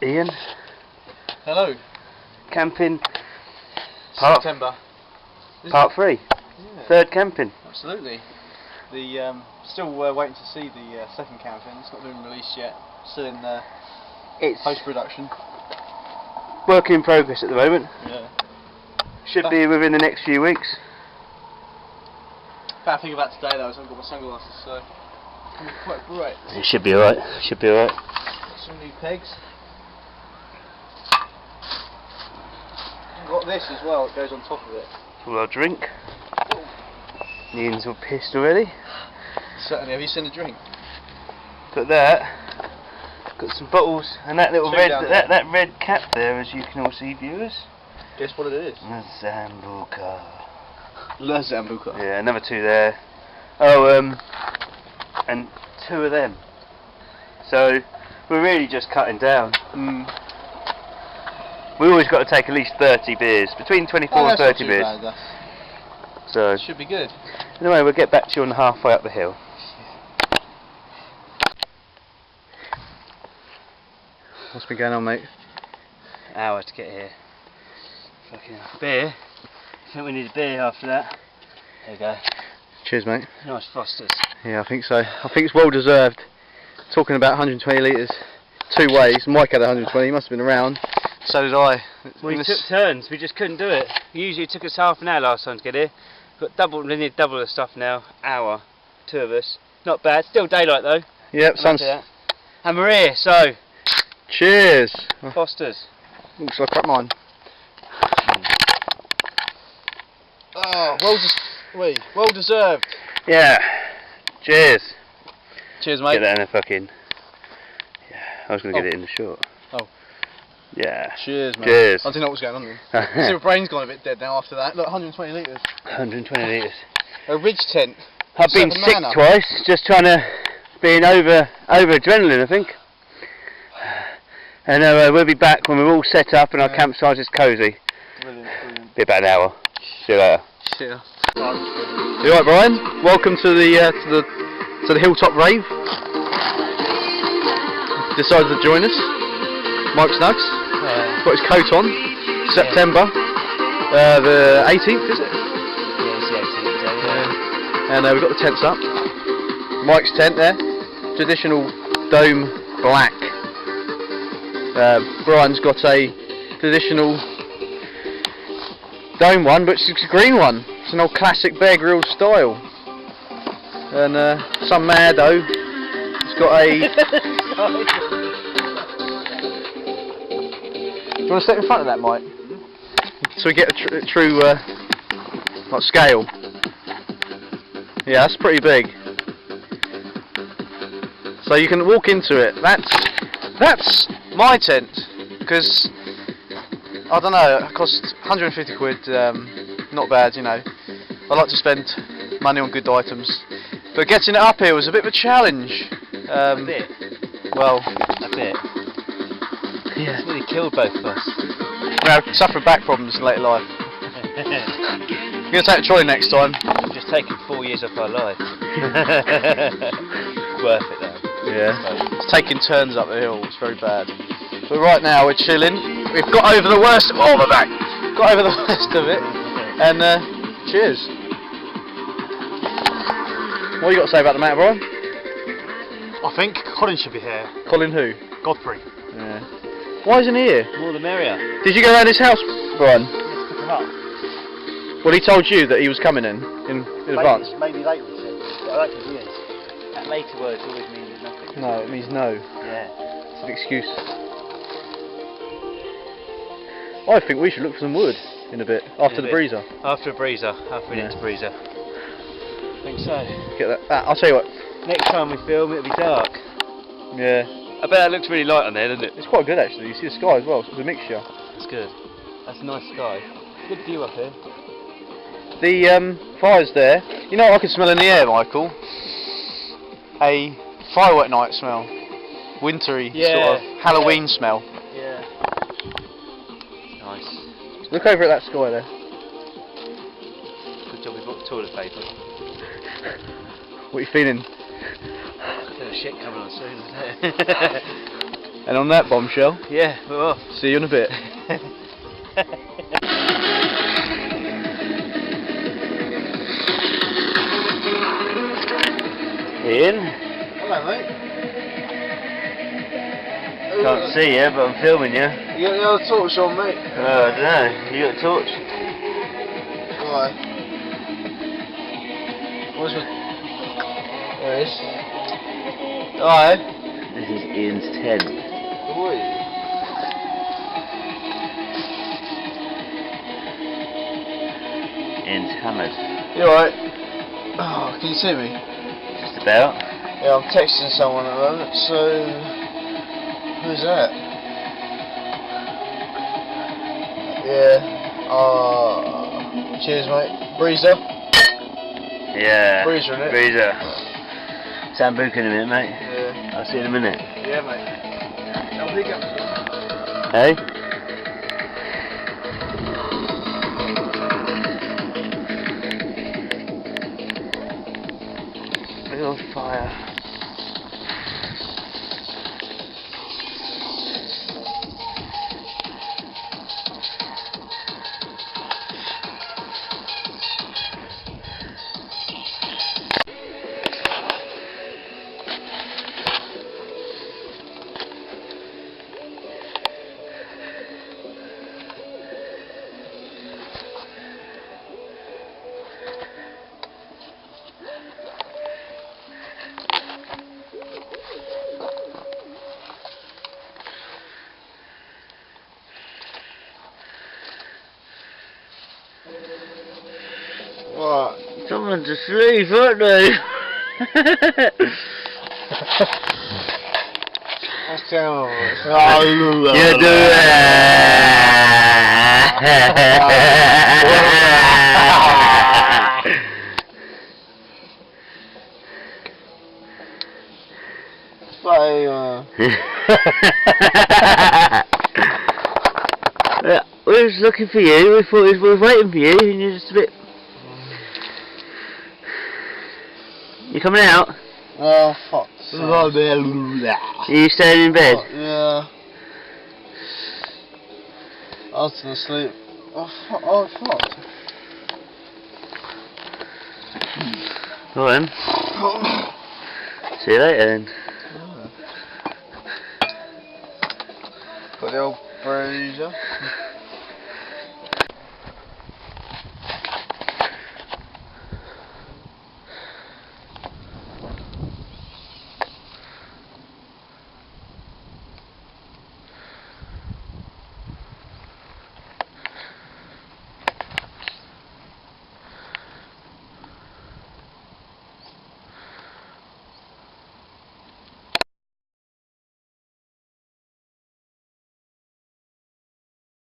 Ian. Hello. Camping. September. Part 3. Yeah. Third camping. Absolutely. The still waiting to see the second camping. It's not been released yet. Still in It's post-production. work in progress at the moment. Yeah. Should be within the next few weeks. Bad thing about today though is I haven't got my sunglasses, so it's going to be quite bright. It should be alright. Should be alright. Some new pegs. I've got this as well. It goes on top of it. All our drink. Ian's all pissed already. Certainly. Have you seen the drink? Got that. Got some bottles and that little Two red down that red cap there, as you can all see, viewers. Guess what it is? The Zambuca. La Zambuca. Yeah, another 2 there. Oh, and 2 of them. So we're really just cutting down. We always got to take at least 30 beers, between 24 and 30 beers. Bad, so should be good. Anyway, we'll get back to you on the halfway up the hill. What's been going on, mate? Hour to get here. Fucking beer. I think we need a beer after that. There you go. Cheers, mate. Nice Fosters. Yeah, I think so. I think it's well deserved. Talking about 120 litres, 2 ways. Mike had 120. He must have been around. So did I. We took turns. We just couldn't do it. Usually it took us half an hour last time to get here. Got double. We need double the stuff now. Hour. 2 of us. Not bad. Still daylight though. Yep. Sun's. And we're here. So. Cheers. Fosters. Looks like up mine. Oh, well deserved. Yeah. Cheers. Cheers, mate. Get that in a fucking. Yeah. I was going to get it in the short. Oh. Yeah. Cheers, mate. Cheers. I didn't know what was going on then. See, my brain's gone a bit dead now after that. Look, 120 litres. 120 litres. A ridge tent. I've been sick twice, just trying to be over adrenaline, I think. And we'll be back when we're all set up and our campsite is cosy. Brilliant. Be about an hour. See you later. See ya. You alright, Brian? Welcome to the hilltop rave. Decided to join us. Mike Snuggs. Got his coat on. September. The 18th, is it? Yeah, it's the 18th. Yeah. And we've got the tents up. Mike's tent there. Traditional dome black. Brian's got a traditional dome one, but it's a green one. It's an old classic Bear Grylls style. And some maddo has got a... Do you want to step in front of that, Mike? So we get a true like scale. Yeah, that's pretty big. So you can walk into it. That's my tent, because I don't know, it cost 150 quid. Not bad, you know. I like to spend money on good items, but getting it up here was a bit of a challenge. A bit. Well, a bit. Yeah. It's nearly killed both of us. Well, suffering back problems in later life. You're going to take a trolley next time. We've just taken 4 years off our lives. Worth it though. Yeah. It's taking turns up the hill, it's very bad. But right now we're chilling. We've got over the worst of all of that. Got over the worst of it. And cheers. What you got to say about the matter, Brian? I think Colin should be here. Colin who? Godfrey. Yeah. Why isn't he here? More the merrier. Did you go around his house, Brian? Let's pick him up. Well, he told you that he was coming in advance. Maybe later, he said. But I don't think he is. That later word always means nothing. No, it means no. Yeah. It's an excuse. I think we should look for some wood in a bit, after the breezer. After a breezer, after we next breezer. I think so. Get that. I'll tell you what. Next time we film, it'll be dark. Yeah. I bet that looks really light on there, doesn't it? It's quite good actually. You see the sky as well. So it's a mixture. That's good. That's a nice sky. Good view up here. The fire's there. You know what I can smell in the air, Michael? A firework night smell. Wintry sort of Halloween smell. Yeah. Nice. Look over at that sky there. Good job we bought the toilet paper. What are you feeling? A bit of shit coming on soon, isn't it? And on that bombshell, Yeah, we're off. see you in a bit. Ian, Hello, mate. can't see you, but I'm filming you. You got the old torch on, mate? I don't know. You got a torch? Why? What's it? There it is. Alright. This is Ian's tent. Oi. Ian's hammered. You alright? Oh, can you see me? Just about. Yeah, I'm texting someone at the moment, so... Who's that? Yeah. Cheers, mate. Breezer? Yeah. Breezer, innit? Breezer. Sambuca in a minute, mate. Yeah. I'll see you in a minute. Yeah, mate. Now, pick up. Hey? Real fire. What? Someone's asleep, aren't they? That's terrible. You do Yeah, we were just looking for you. We thought we were waiting for you, and you're just a bit. You coming out? Oh, fuck. Are you staying in bed? Yeah. I was gonna sleep. Oh, fuck. Go on. See you later then. Got the old bruiser.